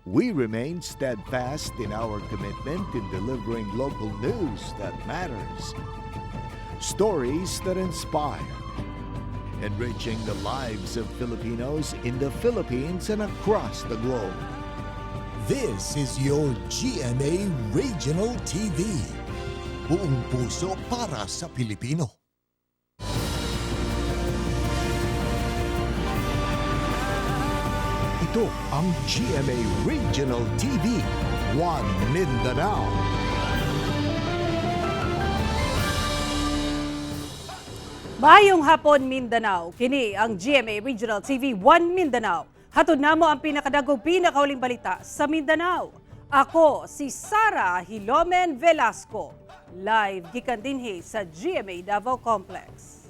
We remain steadfast in our commitment in delivering local news that matters, stories that inspire, enriching the lives of Filipinos in the Philippines and across the globe. This is your GMA Regional TV. Buong puso para sa Pilipino. Ito ang GMA Regional TV, One Mindanao. Maayong hapon Mindanao, kini ang GMA Regional TV 1 Mindanao. Hatod namo ang pinakadagog pinakauling balita sa Mindanao. Ako si Sara Hilomen Velasco, live gikan dinhi sa GMA Davao Complex.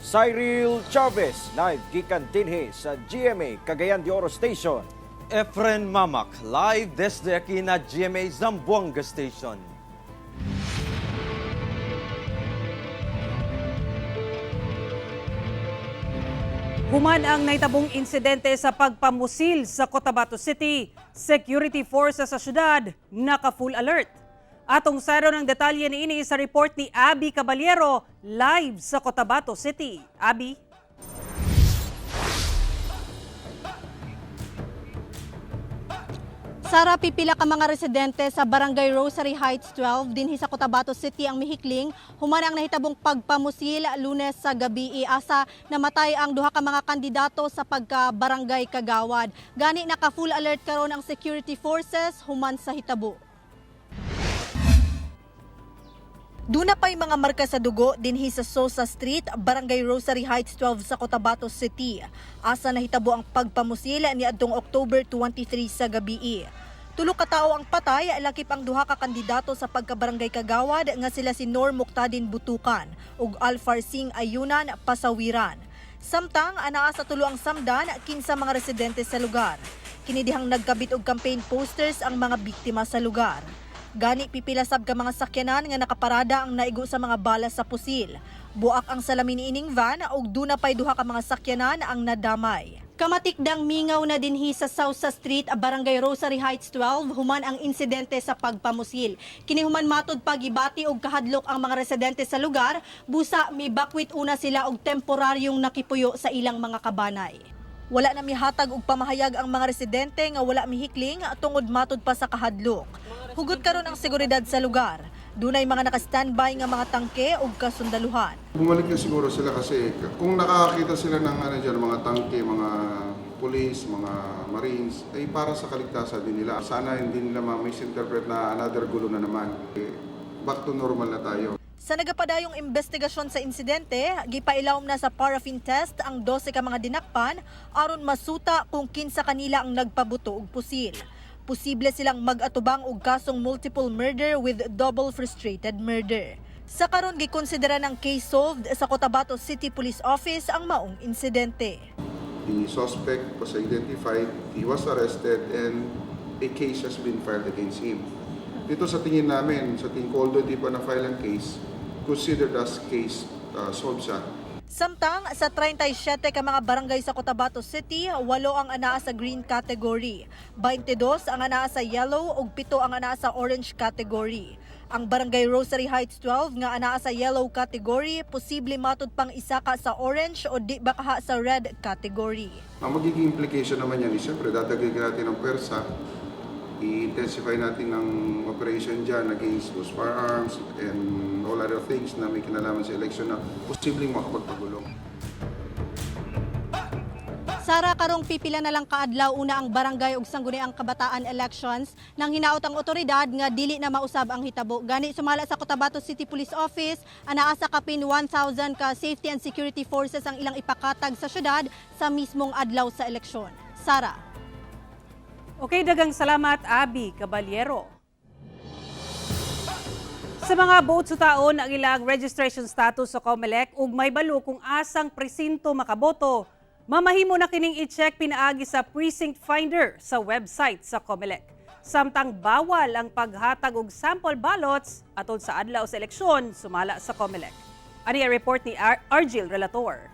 Cyril Chavez, live gikan dinhi sa GMA Cagayan de Oro Station. Efren Mamak, live desde aquí na GMA Zamboanga Station. Human ang naitabong insidente sa pagpamusil sa Cotabato City. Security forces sa syudad naka-full alert. Atong saro ng detalye niini sa report ni Abby Caballero live sa Cotabato City. Abby? Sara, pipila ka mga residente sa Barangay Rosary Heights 12 dinhi sa Cotabato City ang mihikling human ang nahitabong pagpamusil Lunes sa gabi asa namatay ang duha ka mga kandidato sa pagka-barangay Kagawad. Gani naka full alert karon ang security forces human sa hitabo. Duna pa'y mga marka sa dugo dinhi sa Sosa Street, Barangay Rosary Heights 12 sa Cotabato City. Asa nahitabo ang pagpamusil ni adtong October 23 sa gabi. Tulo ka tawo ang patay, lakip ang duha ka kandidato sa pagkabarangay Kagawad nga sila si Nor Muqtadin Butukan ug Alfar Singh Ayunan Pasawiran. Samtang anaa sa tulo ang samdan kinsa mga residente sa lugar. Kinidihang nagkabit og campaign posters ang mga biktima sa lugar. Gani pipila sab ka mga sakyanan nga nakaparada ang naigo sa mga bala sa pusil. Buak ang salamin ining van ug duna pay duha ka mga sakyanan ang nadamay. Kamatikdang mingaw na dinhi sa Sousa Street, Barangay Rosary Heights 12 human ang insidente sa pagpamusil. Kini human matod pagibati og kahadlok ang mga residente sa lugar, busa mibakwit una sila og temporaryong nakipuyo sa ilang mga kabanay. Wala na mihatag og pamahayag ang mga residente nga wala mihikling tungod matod pa sa kahadlok. Hugot karon ang seguridad sa lugar. Dunay mga naka-standby nga mga tangke ug kasundaluhan. Bumalik na siguro sila kasi kung nakakita sila ng mga tangke, mga police, mga marines, ay para sa kaligtasan din nila. Sana hindi nila ma-misinterpret na another gulo na naman. Back to normal na tayo. Sa nagapadayong investigasyon sa insidente, gipailawom na sa paraffin test ang 12 ka mga dinakpan aron masuta kung kinsa kanila ang nagpabuto og pusil. Posible silang mag-atubang og kasong multiple murder with double frustrated murder. Sa karon gikonsidera ng case solved sa Cotabato City Police Office ang maong insidente. The suspect was identified, he was arrested, and a case has been filed against him. Dito sa tingin namin, sa tingin ko, although di pa na-file ang case, considered as case solved siya. Samtang sa 37 ka mga barangay sa Cotabato City, 8 ang anaa sa green category, 22 ang anaa sa yellow ug 7 ang anaa sa orange category. Ang Barangay Rosary Heights 12 nga anaa sa yellow category, posible matud pang isa ka sa orange o di bakaha sa red category. Ang magiging implication naman yan, siyempre dadagdagan natin ang pwersa, i-intensify natin ang operation dyan against those firearms and all other things na may kinalaman sa election na posibleng makapagpagulong. Sara, karong pipila na lang kaadlaw una ang barangay ug sangguniang kabataan elections nang hinaot ang otoridad nga dili na mausab ang hitabo. Gani sumala sa Cotabato City Police Office, anaa sa kapin 1,000 ka safety and security forces ang ilang ipakatag sa syudad sa mismong adlaw sa eleksyon. Sara. Okay, dagang salamat Abby Caballero. Sa mga boat sa taon ang ilang registration status sa COMELEC ug may balo kung asang presinto makaboto, mamahimo na kining i-check pinaagi sa precinct finder sa website sa COMELEC. Samtang bawal ang paghatag og sample ballots atol sa adlaw sa eleksyon sumala sa COMELEC. Ani ang report ni Argil Relator.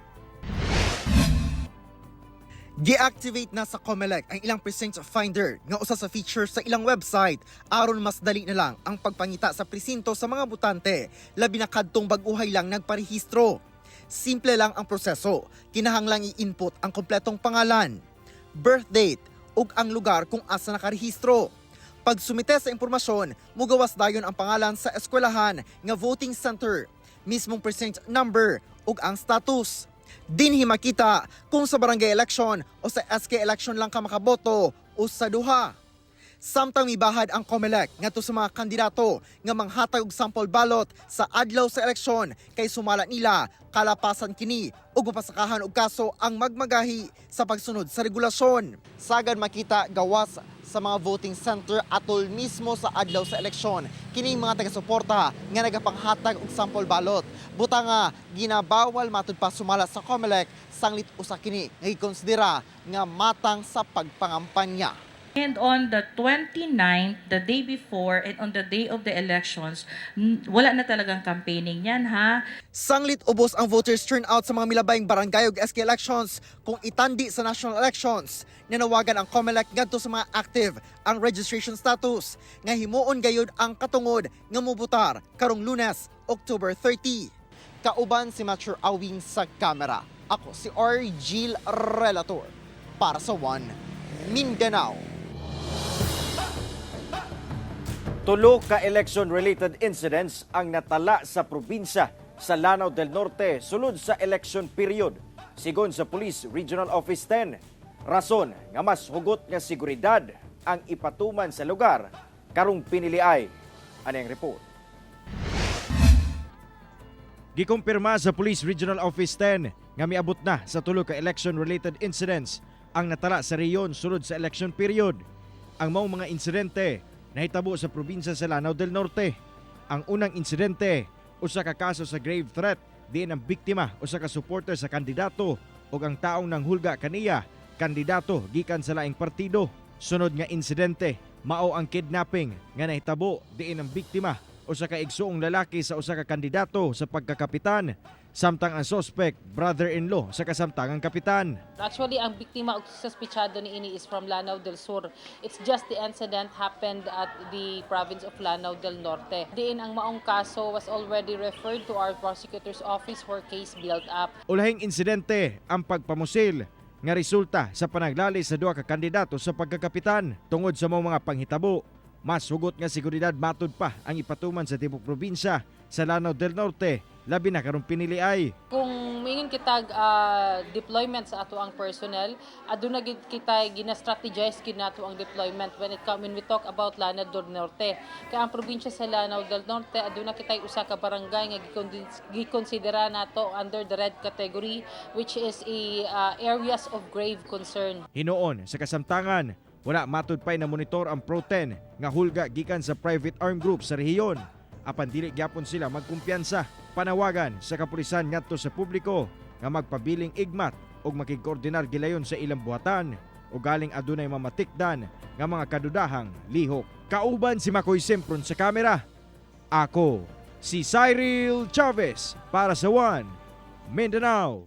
Gi-activate na sa COMELEC ang ilang precinct finder nga usa sa features sa ilang website aron mas dali na lang ang pagpangita sa presinto sa mga botante labi na kadtong bag-uhay lang nagparehistro. Simple lang ang proseso, kinahanglang i-input ang kompletong pangalan, birth date ug ang lugar kung asa nakarehistro. Pag sumite sa impormasyon, mugawas dayon ang pangalan sa eskwelahan nga voting center, mismong precinct number ug ang status. Dinhi makita kung sa barangay election o sa SK election lang ka makaboto o sa duha. Samtang mibahad ang COMELEC ngadto sa mga kandidato nga manghatag og sample ballot sa adlaw sa eleksyon kay sumala nila kalapasan kini ug mapasakahan og kaso ang magmagahi sa pagsunod sa regulasyon. Sagad makita gawas sa mga voting center atol mismo sa adlaw sa eleksyon kining mga taga-suporta nga nagapanghatag og sample ballot. Buta nga ginabawal matud pa sumala sa COMELEC sanglit usa kini nga gikonsidera nga matang sa pagpangampanya. And on the 29th, the day before, and on the day of the elections, wala na talagang campaigning yan, ha? Sanglit ubos ang voters turnout sa mga milabayng barangay ug SK elections kung itandi sa national elections. Nanawagan ang COMELEC ngadto sa mga active ang registration status nga himuon gayud ang katungod nga mobutar karong Lunes, October 30. Kauban si Mature Awing sa kamera. Ako si Argil Relator para sa One Mindanao. Tulo ka election-related incidents ang natala sa probinsya sa Lanao del Norte sulod sa election period. Sigon sa Police Regional Office 10, rason nga mas hugot nga seguridad ang ipatuman sa lugar karong piniliay. Aneng report. Gikumpirma sa Police Regional Office 10 nga miabot na sa tulo ka election-related incidents ang natala sa reyon sulod sa election period. Ang maong mga insidente nahitabo sa probinsya sa Lanao del Norte. Ang unang insidente, usa ka kaso sa grave threat, diin ang biktima usa ka supporter sa kandidato ug ang taong nanghulga kaniya, kandidato gikan sa laing partido. Sunod nga insidente, mao ang kidnapping nga nahitabo diin ang biktima usa ka igsuong lalaki sa usa ka kandidato sa pagkakapitan, samtang ang suspect brother-in-law sa kasamtangang kapitan. Actually, ang biktima o suspechado ni ini is from Lanao del Sur. It's just the incident happened at the province of Lanao del Norte. Diin ang maong kaso was already referred to our prosecutor's office for case built up. Ulahing insidente ang pagpamusil nga resulta sa panaglali sa duha ka kandidato sa pagkakapitan. Tungod sa mga panghitabo, mas hugot nga seguridad matud pa ang ipatuman sa tibok probinsya sa Lanao del Norte, labi na karong piniliay. Kung mingin kitag deployment sa ato ang personnel, aduna gid kita gina-strategize gid nato ang deployment when we talk about Lanao del Norte. Kaya ang probinsya sa Lanao del Norte aduna kitay usa ka barangay nga gikonsidera nato under the red category, which is areas of grave concern. Hinuon sa kasamtangan, wala matud pay na monitor ang Pro-10 nga hulga gikan sa private armed group sa rehiyon. Apan dili gyapon sila magkumpiyansa. Panawagan sa kapulisan ngadto sa publiko nga magpabiling igmat ug makigkoordinar gilayon sa ilang buhatan ug galing adunay mamatikdan nga mga kadudahang lihok. Kauban si Makoy Simpron sa kamera. Ako si Cyril Chavez para sa One Mindanao.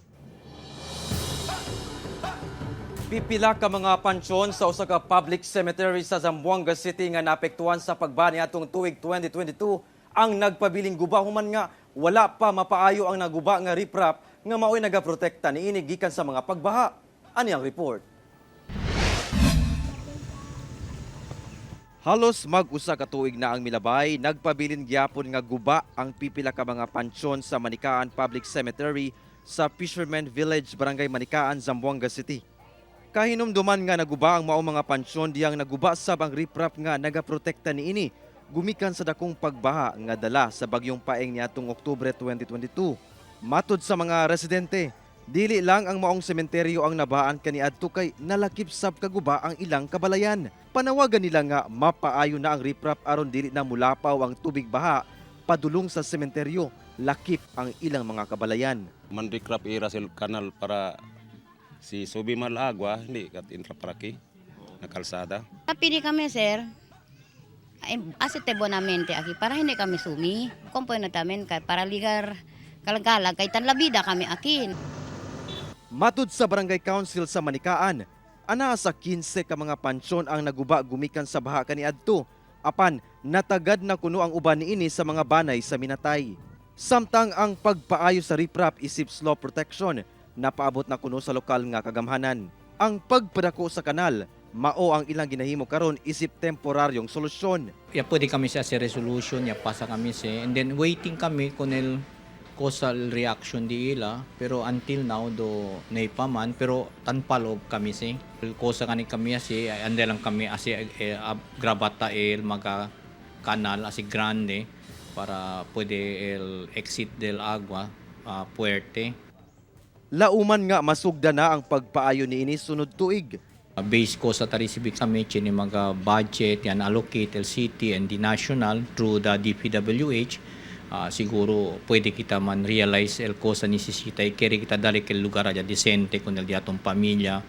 Pipila ka mga pansyon sa usa ka public cemetery sa Zamboanga City nga naapektuhan sa pagbani atong tuig 2022 ang nagpabiling guba human nga wala pa mapaayo ang naguba nga riprap nga mao'y nagaprotekta niini gikan sa mga pagbaha. Ani ang report. Halos mag-usa ka tuig na ang milabay, nagpabilin gyapon nga guba ang pipila ka mga pansyon sa Manikaan Public Cemetery sa Fisherman Village, Barangay Manikaan, Zamboanga City. Kahinumduman nga naguba ang maong mga pansyon diyang naguba sab ang riprap nga nagaprotekta niini gumikan sa dakong pagbaha nga dala sa bagyong Paeng niadtong Oktubre 2022. Matud sa mga residente, dili lang ang maong sementeryo ang nabaan kaniadto kay nalakip sab kaguba ang ilang kabalayan. Panawagan nila nga mapaayo na ang riprap aron dili na mulapaw ang tubig baha padulong sa sementeryo, lakip ang ilang mga kabalayan. Man-riprap irasil kanal para si subi malagwa hindi kat intraparaki na kalsada. Napili kami, sir. Asite bonamente aki para hindi kami sumi. Kumpoy na tamin para ligar kalagalag kay tanlabida kami akin. Matud sa Barangay Council sa Manikaan, ana sa 15 ka mga pansyon ang naguba gumikan sa baha kaniadto. Apan natagad na kuno ang uban niini sa mga banay sa minatay. Samtang ang pagpaayo sa riprap isip slow protection napaabot na kuno sa lokal nga kagamhanan. Ang pagpadako sa kanal mao ang ilang ginahimo karon isip temporaryong solusyon. Ya pwede kami sa resolution, ya pasa kami and then waiting kami kunel causal reaction di ila, pero until now do naipaman, pero tanpalob kami kosa kami ande lang kami grabata maga kanal grande para pwede exit del agua puerte. Lauman nga masugda na ang pagpaayo niini sunod tuig. Base ko sa tarisibik kami chini mga budget yan allocate LCT and the national through the DPWH. Siguro pwede kita man realize el cosa necesita keri kita dali kel lugar aja decente con el diatong pamilya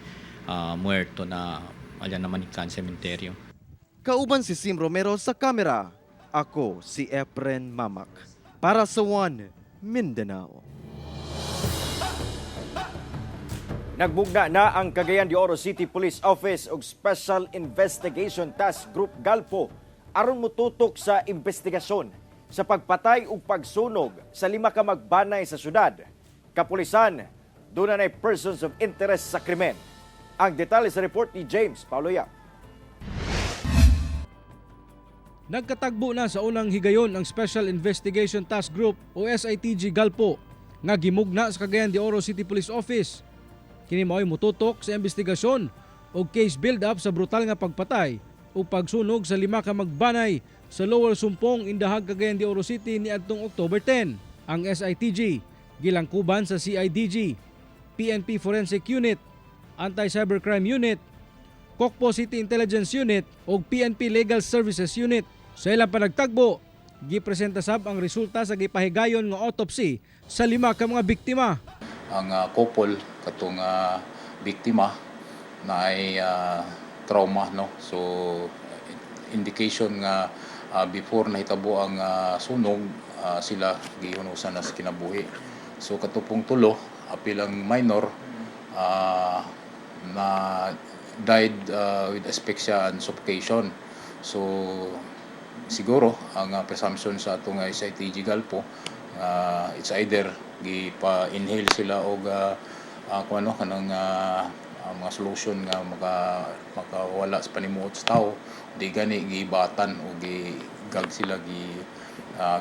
muerto na alya naman ikan sementeryo. Kauban si Sim Romero sa kamera. Ako si Efren Mamak para sa One Mindanao. Nagbugna na ang Cagayan de Oro City Police Office ug Special Investigation Task Group Galpo aron motutok sa investigasyon sa pagpatay ug pagsunog sa 5 ka magbanay sa syudad. Kapulisan, doon na persons of interest sa krimen. Ang detalye sa report ni James Paulo Yap. Nagkatagbo na sa unang higayon ang Special Investigation Task Group o SITG Galpo nga gimugna sa Cagayan de Oro City Police Office. Kini mao'y mututok sa investigasyon o case build-up sa brutal nga pagpatay o pagsunog sa 5 ka magbanay sa Lower Sumpong, Indahag, Cagayan de Oro City ni adtong October 10. Ang SITG gilangkuban sa CIDG, PNP Forensic Unit, Anti-Cybercrime Unit, Kokpo City Intelligence Unit ug PNP Legal Services Unit. Sa ilang panagtagbo, gipresenta sab ang resulta sa gipahigayon nga autopsy sa 5 ka mga biktima. Ang couple katong biktima na ay trauma no. So indication nga before nahitabo ang sunog sila gihunusan na sa kinabuhi. So katupong tulo apilang minor na died with asphyxia and suffocation. So siguro ang presumption sa atong SITG Galpo it's either gipa-inhale sila og kung ano kanang mga solution nga makawala sa panimuot sa tao, di gani gibatan o gigag sila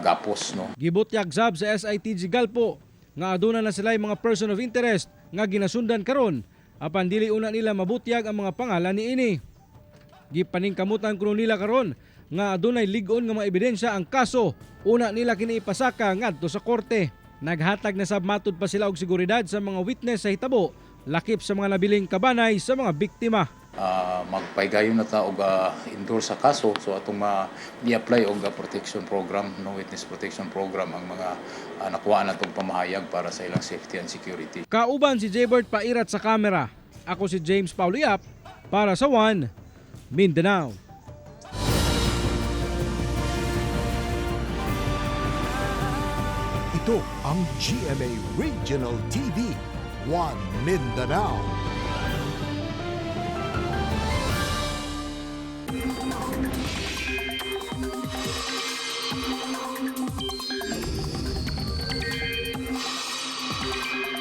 gapos no. Gibutyag sab sa SITG Galpo nga aduna na sila mga person of interest nga ginasundan karon apan dili una nila mabutyag ang mga pangalan niini. Gipaningkamutan kuno nila karon nga adunay lig-on nga mga ebidensya ang kaso, una nila kini ipasaka ngadto sa korte. Naghatag na sab matud pa sila og seguridad sa mga witness sa hitabo lakip sa mga nabiling kabanay sa mga biktima. Magpaygayon na ta og endorse sa kaso, so atong i-apply og protection program, no witness protection program ang mga nakuha na tong pamahayag para sa ilang safety and security. Kauban si Jaybert Pairat sa kamera. Ako si James Paulo Yap para sa One Mindanao. Ito ang GMA Regional TV, One Mindanao.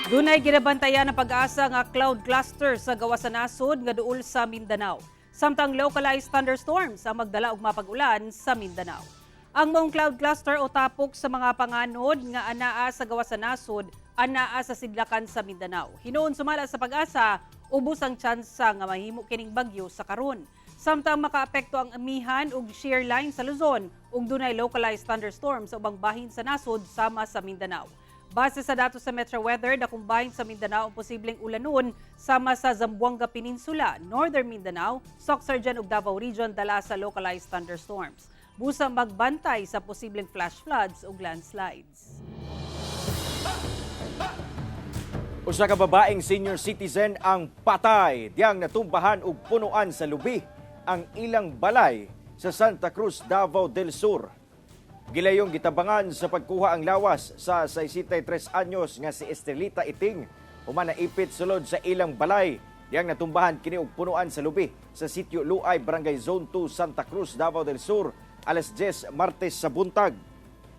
Dunay ginabantayan ang pag-asa nga cloud cluster sa gawa sa nasod nga duol sa Mindanao. Samtang localized thunderstorms ang magdala og mapag-ulan sa Mindanao. Ang maong cloud cluster o tapok sa mga panganod nga anaa sa gawa sa nasod, anaa sa sidlakan sa Mindanao. Hinuon sumala sa pag-asa, ubos ang tsansa nga mahimo kining bagyo sa karon. Samtang makaapekto ang amihan ug shear line sa Luzon ug dunay localized thunderstorms sa ubang bahin sa nasod sama sa Mindanao. Base sa datos sa Metro Weather, dakong bahin sa Mindanao ang posibleng ulanon sama sa Zamboanga Peninsula, Northern Mindanao, Sorsogon ug Davao Region dala sa localized thunderstorms. Busa magbantay sa posibleng flash floods ug landslides. Usa ka babaeng senior citizen ang patay diyang natumbahan og punuan sa lubi ang ilang balay sa Santa Cruz, Davao del Sur. Gilayong gitabangan sa pagkuha ang lawas sa 63 anyos nga si Estelita Iting human na ipit sulod sa ilang balay. Yang natumbahan kini og punuan sa lubi sa sitio Luay, Barangay Zone 2, Santa Cruz, Davao del Sur, alas 10 Martes sa buntag.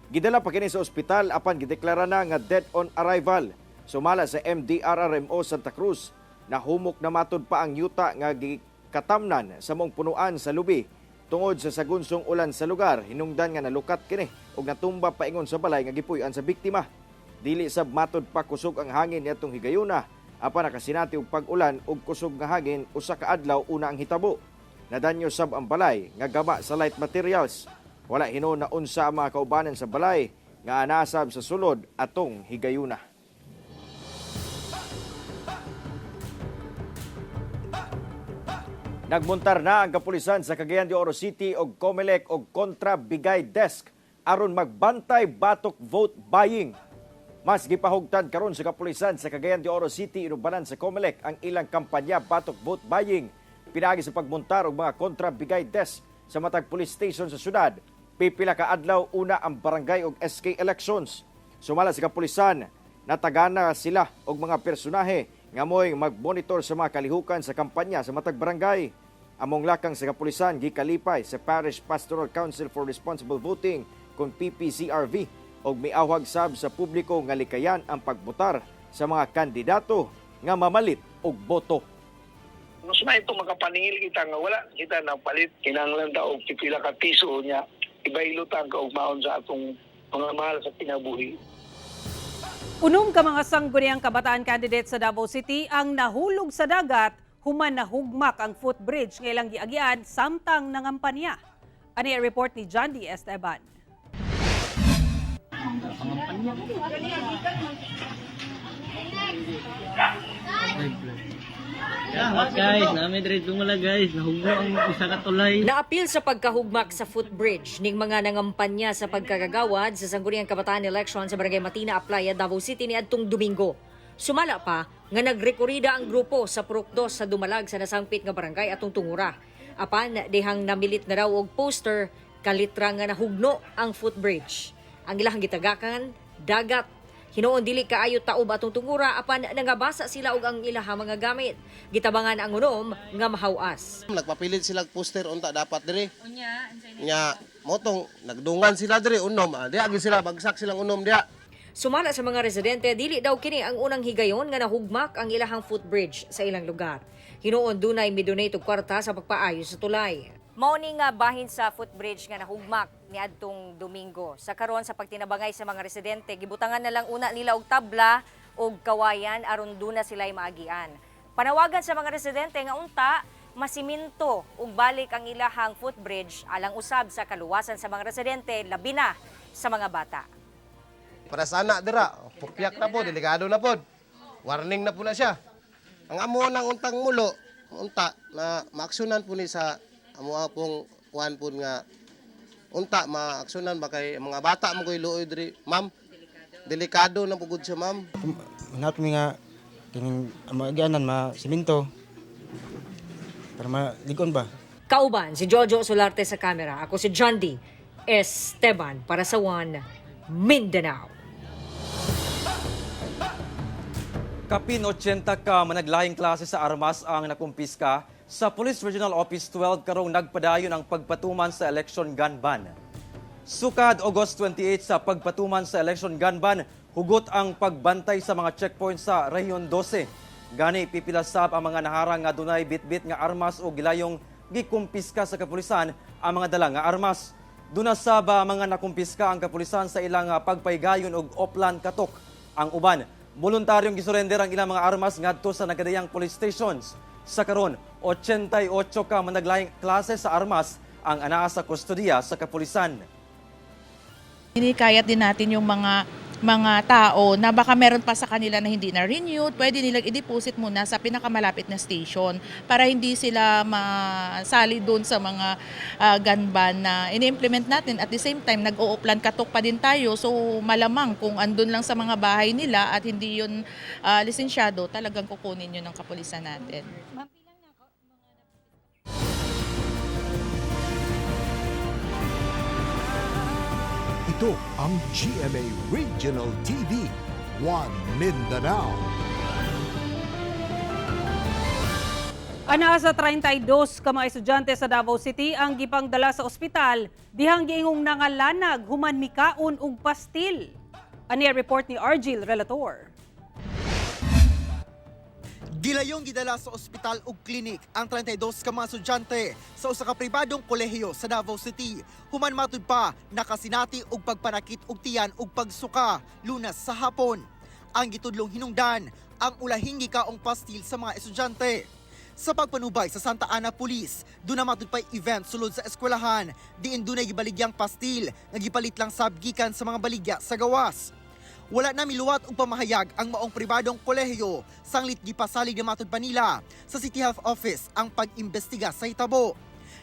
Gidala pa kini sa ospital apan gideklara na nga dead on arrival. Sumala sa MDRRMO Santa Cruz, nahumok na matud pa ang yuta nga gikatamnan sa mong punuan sa lubi. Tungod sa sagunsong ulan sa lugar, hinungdan nga nalukat kini ug natumba paingon sa balay nga gipuy-an sa biktima. Dili sab matud pa kusog ang hangin niadtong higayuna, apan nakasinati og pag-ulan ug kusog nga hangin usa ka adlaw una ang hitabo. Nadanyo sab ang balay nga gaba sa light materials. Wala hinon na unsa ang mga kaubanan sa balay nga anasab sa sulod atong higayuna. Nagmuntar na ang kapulisan sa Cagayan de Oro City og COMELEC og kontra bigay desk aron magbantay batok vote buying. Mas gipahugtad karon sa kapulisan sa Cagayan de Oro City inubanan sa COMELEC ang ilang kampanya batok vote buying. Pinagi sa pagmuntar og mga kontra bigay desk sa matag police station sa syudad. Pipila ka adlaw una ang barangay og SK elections. Sumala sa kapulisan, natagana sila og mga personahe nga moy magmonitor sa mga kalihukan sa kampanya sa matag barangay. Among lakang sa kapulisan gikalipay sa Parish Pastoral Council for Responsible Voting kung PPCRV og miawhag sab sa publiko nga likayan ang pagbotar sa mga kandidato nga mamalit og boto. Mas na ito makapaningil kita nga wala kita na palit kinahanglan ta og pipila ka piso niya ibailutang ka og maon sa atong mga mahal sa kinabuhi. Unom ka mga sangguniang kabataan candidate sa Davao City ang nahulog sa dagat human nahugmak ang footbridge nga ilang giagian samtang nangampanya. Ani ang report ni John D. Esteban. Guys, namin diri dumala guys, nahugno ang isa ka tulay. Naapil sa pagkahugmak sa footbridge ning mga nangampanya sa pagkagagawad sa sangguniang kabataan election sa Barangay Matina Aplaya, Davao City niadtong Domingo. Sumala pa nga nagrekorida ang grupo sa Purok 2 sa dumalag sa nasangpit nga barangay atong Tungura. Apan dihang namilit na raw og poster kalitra nga nahugno ang footbridge. Ang ilahang gitagakan dagat. Hinuon dili kaayo taob atong Tungura apan nangabasa sila og ang ilahang mga gamit. Gitabangan ang unom nga mahawas. Nagpapilit sila poster unta dapat diri. Nya motong nagdungan sila diri unom. Diha gyud sila bagsak silang unom diha. Sumala sa mga residente, dili daw kini ang unang higayon nga nahugmak ang ilahang footbridge sa ilang lugar. Hinuon dunay midonate og kwarta sa pagpaayos sa tulay. Mao ni nga bahin sa footbridge nga nahugmak niadtong Domingo. Sa karon sa pagtinabangay sa mga residente, gibutangan na lang una nila og tabla og kawayan aron duna sila maagian. Panawagan sa mga residente nga unta masiminto ug balik ang ilahang footbridge alang usab sa kaluwasan sa mga residente labi na sa mga bata. Para sa anak dira, pupyak na po, delikado na po. Warning na po na siya. Ang amo ng untang mulo, unta na maaksyonan po ni sa amo pong kuan po nga unta maaksyonan ba kay mga bata mo koy luoy diri, ma'am. Delikado na pugod siya, ma'am. Hanap mi nga kining magianan siminto para maligon ba. Kauban si Jojo Solarte sa kamera. Ako si John D. Esteban para sa One Mindanao. Kapin 80 ka managlahing klase sa armas ang nakumpiska sa Police Regional Office 12 karong nagpadayon ang pagpatuman sa election gun ban. Sukad August 28 sa pagpatuman sa election gun ban, hugot ang pagbantay sa mga checkpoints sa Rehiyon 12. Gani pipilasab ang mga naharang nga dunay bitbit nga armas o gilayong gikumpiska sa kapulisan ang mga dala nga armas. Dunasab mga nakumpiska ang kapulisan sa ilang pagpaygayon og oplan katok. Ang uban voluntaryong gisurrender ang ilang mga armas ngadto sa nagadayang police stations. Sa karon, 88 ka managlahing klase sa armas ang anaa sa kustodiya sa kapulisan. Hinikayat din natin yung mga tao na baka meron pa sa kanila na hindi na renewed, pwede nilang i-deposit muna sa pinakamalapit na station para hindi sila masali doon sa mga gun ban na ini-implement natin. At the same time, nag-o-plan katok pa din tayo. So malamang kung andun lang sa mga bahay nila at hindi yun lisensyado, talagang kukunin yun ng kapulisan natin. Ito ang GMA Regional TV, One Mindanao. Ana sa 32 ka mga estudyante sa Davao City ang gipangdala sa ospital dihang giingong nangalanag human mikaon og pastil. Ani report ni Argil Relator. Gilayong gidala sa ospital ug klinik ang 32 ka mga estudyante sa usa ka pribadong kolehiyo sa Davao City. Human matud pa nakasinati og pagpanakit og tiyan ug pagsuka Lunas sa hapon. Ang gitudlong hinungdan ang ulahing gikaong pastil sa mga estudyante. Sa pagpanubay sa Santa Ana Police, doon na matud pa'y event sulod sa eskwelahan, diin doon ay gibaligyang pastil nga gipalit lang sab gikan sa mga baligya sa gawas. Wala na miluwat og pamahayag ang maong pribadong kolehiyo, sanglit gipasalig na matud pa nila sa City Health Office ang pag-imbestiga sa hitabo.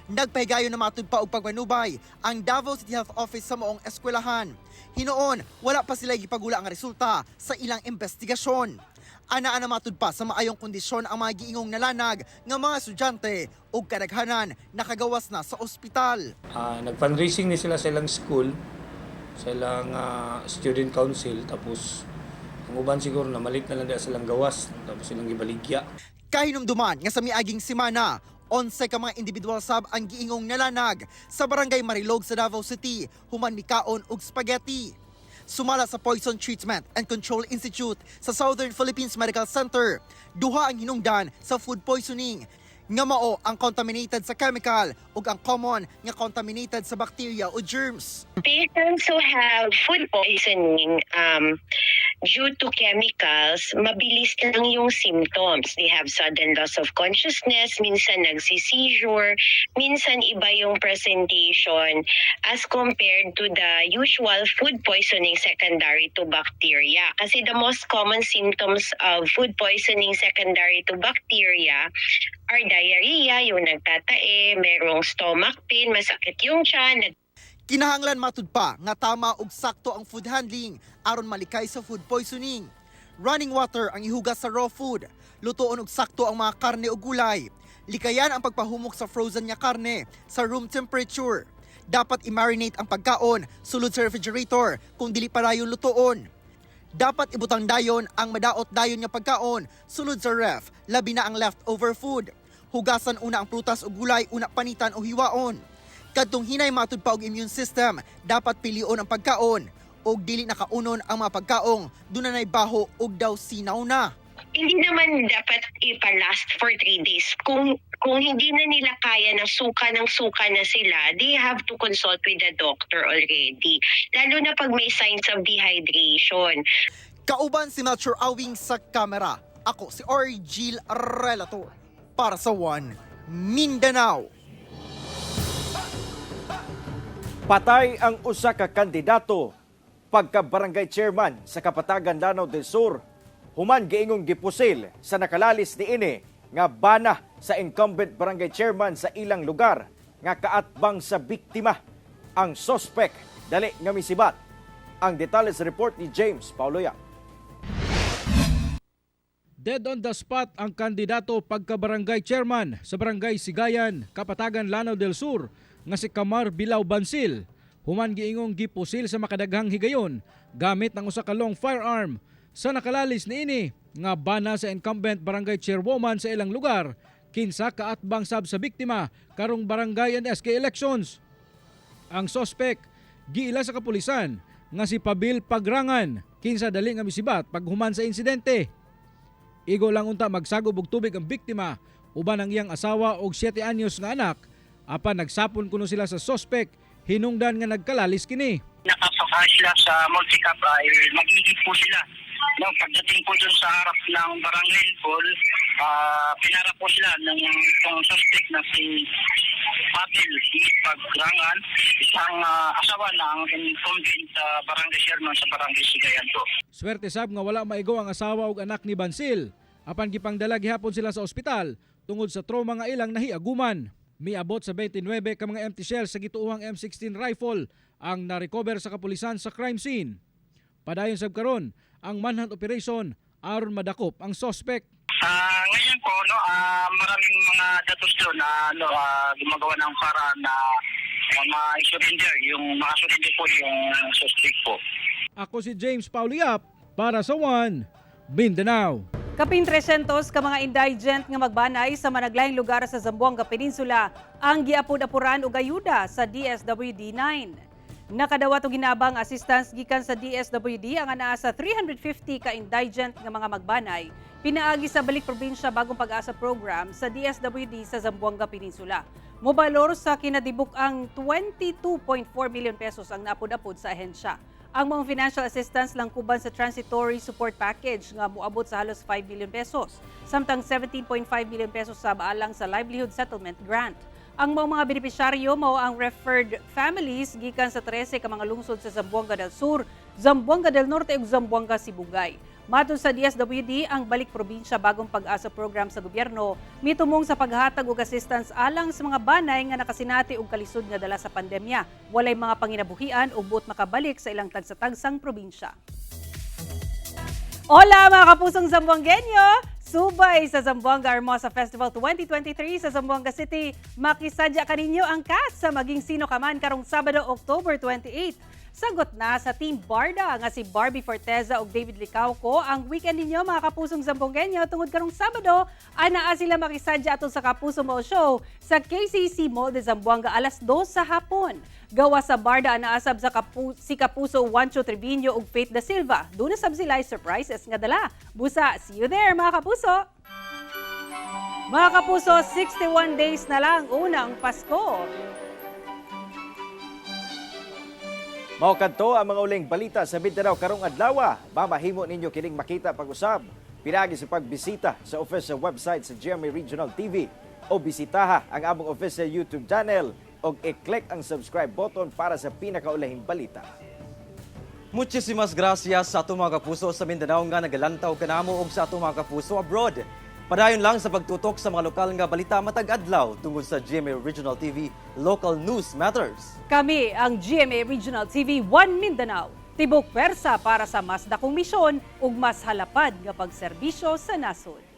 Nagpahigayon na matud pa og pagpanubay ang Davao City Health Office sa maong eskwelahan. Hinoon, wala pa sila gipagula ang resulta sa ilang investigasyon. Ana-ana matud pa sa maayong kondisyon ang mga giingong nalanag nga mga estudyante ug kadaghanan nakagawas na sa ospital. Nag-fundraising ni sila sa ilang school, sa ilang student council, tapos ang uban siguro na malit na lang dahil silang gawas, tapos silang gibaligya. Kahinumduman nga sa miaging semana, 11 ka mga individual sab ang giingong nalanag sa barangay Marilog sa Davao City, human mikaon og spaghetti. Sumala sa Poison Treatment and Control Institute sa Southern Philippines Medical Center, duha ang hinungdan sa food poisoning. Nga mao ang contaminated sa chemical ug ang common nga contaminated sa bacteria o germs. Patients who have food poisoning due to chemicals, mabilis lang yung symptoms. They have sudden loss of consciousness, minsan nagsi-seizure, minsan iba yung presentation as compared to the usual food poisoning secondary to bacteria. Kasi the most common symptoms of food poisoning secondary to bacteria are diarrhea, yung nagtatae, merong stomach pain, masakit yung tiyan. Kinahanglan matud pa nga tama ug sakto ang food handling aron malikay sa food poisoning. Running water ang ihugas sa raw food, lutoon og sakto ang mga karne ug gulay. Likayan ang pagpahumok sa frozen nga karne sa room temperature. Dapat i-marinate ang pagkaon sulod sa refrigerator kung dili pa dayon lutoon. Dapat ibutang dayon ang madaot dayon nga pagkaon sulod sa ref, labi na ang leftover food. Hugasan una ang prutas o gulay, una panitan o hiwaon. Kadtong hinay matud pa og immune system, dapat pilion ang pagkaon og dili nakaunon ang mga pagkaong dunay baho og daw sinaw na. Hindi naman dapat ipa-last for 3 days. Kung hindi na nila kaya ng suka na sila, they have to consult with the doctor already. Lalo na pag may signs of dehydration. Kauban si Melchor Awing sa kamera. Ako si Argil Relator para sa One Mindanao. Patay ang usa ka kandidato pagka barangay chairman sa Kapatagan, Lanao del Sur. Human giingong gipusil sa nakalalis niini nga bana sa incumbent barangay chairman sa ilang lugar nga kaatbang sa biktima. Ang suspect dali nga misibat. Ang detalye sa report ni James Pauloya. Dead on the spot ang kandidato pagka-barangay chairman sa barangay Sigayan, Kapatagan, Lanao del Sur nga si Kamar Bilao Bansil. Human giingong gipusil sa makadaghang higayon gamit ng usa ka long firearm sa nakalalis niini nga bana sa incumbent barangay chairwoman sa ilang lugar kinsa kaatbang sab sa biktima karong barangay and SK elections. Ang suspect giila sa kapulisan nga si Pabil Pagrangan kinsa dali nga misibat paghuman sa insidente. Igo lang unta magsagop og tubig ang biktima uban ang iyang asawa og 7 anyos nga anak apan nagsapon kuno sila sa suspect hinungdan nga nagkalalis kini. Nakasakay sila sa multi-cap ay mag-igit po sila. No, pagdating po dun sa harap ng barangay hall, pinara po sila ng suspect na si Pabil Pagrangan, isang asawa ng incumbent barangay chairman sa barangay Sigayan po. Swerte sab nga wala maigo ang asawa ug anak ni Bansil. Apan gipangdala gihapon sila sa ospital tungod sa trauma nga ilang nahiaguman. Miabot sa 29 ka mga empty shells sa gituohang M16 rifle ang na-recover sa kapulisan sa crime scene. Padayon sab karon ang manhunt operation aron madakop ang suspect. Ngayon po maraming mga datos doon na gumagawa ng paraan na ma-surrender po yung suspect po. Ako si James Pauliap para sa One Mindanao. Kapin 300 ka mga indigent nga magbanay sa managlayang lugar sa Zamboanga Peninsula ang giapod-apuran og ayuda sa DSWD-9. Nakadawat og ginabang assistance gikan sa DSWD ang anaa sa 350 ka indigent nga mga magbanay pinaagi sa Balik Probinsya Bagong Pag-asa program sa DSWD sa Zamboanga Peninsula. Mobalor sa kinadibuk ang 22.4 million pesos ang napod-apod sa ahensya. Ang mga financial assistance lang kuban sa transitory support package nga moabot sa halos 5 million pesos, samtang 17.5 million pesos sa baalang sa livelihood settlement grant. Ang mga benepisyaryo mao ang referred families gikan sa 13 ka mga lungsod sa Zamboanga del Sur, Zamboanga del Norte ug Zamboanga Sibugay. Matod sa DSWD, ang Balik Probinsya Bagong Pag-asa program sa gobyerno mitumong sa paghatag og assistance alang sa mga banay nga nakasinati og kalisod nga dala sa pandemya. Walay mga panginabuhian ug buot makabalik sa ilang tagsa-tagsang probinsya. Hola mga kapusong Zamboangueño! Subay sa Zamboanga Hermosa Festival 2023 sa Zamboanga City. Makisadya kaninyo ang cast sa maging sino kaman karong Sabado, October 28. Sagot na sa Team Barda nga si Barbie Forteza ug David Licauco ang weekend ninyo mga kapusong Zamboangueño tungod karong Sabado. Anaa sila makisadya aton sa Kapuso Mo Show sa KCC Mall de Zamboanga alas 2 sa hapon. Gawa sa Barda anaasab sa si Kapuso Juancho Trevino ug Faith Da Silva. Doon sab sila surprises nga dala. Busa, see you there mga kapuso! Mga kapuso, 61 days na lang unang Pasko. Mao kadto ang mga uling balita sa Mindanao karong adlaw. Mamahimo ninyo kining makita pag-usab. Pinagi sa pagbisita sa official website sa GMA Regional TV o bisitaha ang among official YouTube channel o i-click ang subscribe button para sa pinakaulahing balita. Muchísimas gracias sa atong mga kapuso sa Mindanao nga nagalantaw kanamo og sa atong mga kapuso abroad. Padayon lang sa pagtutok sa mga lokal nga balita matag adlaw tungod sa GMA Regional TV Local News Matters. Kami ang GMA Regional TV 1 Mindanao. Tibok pwersa para sa mas dakong misyon ug mas halapad nga pagserbisyo sa nasod.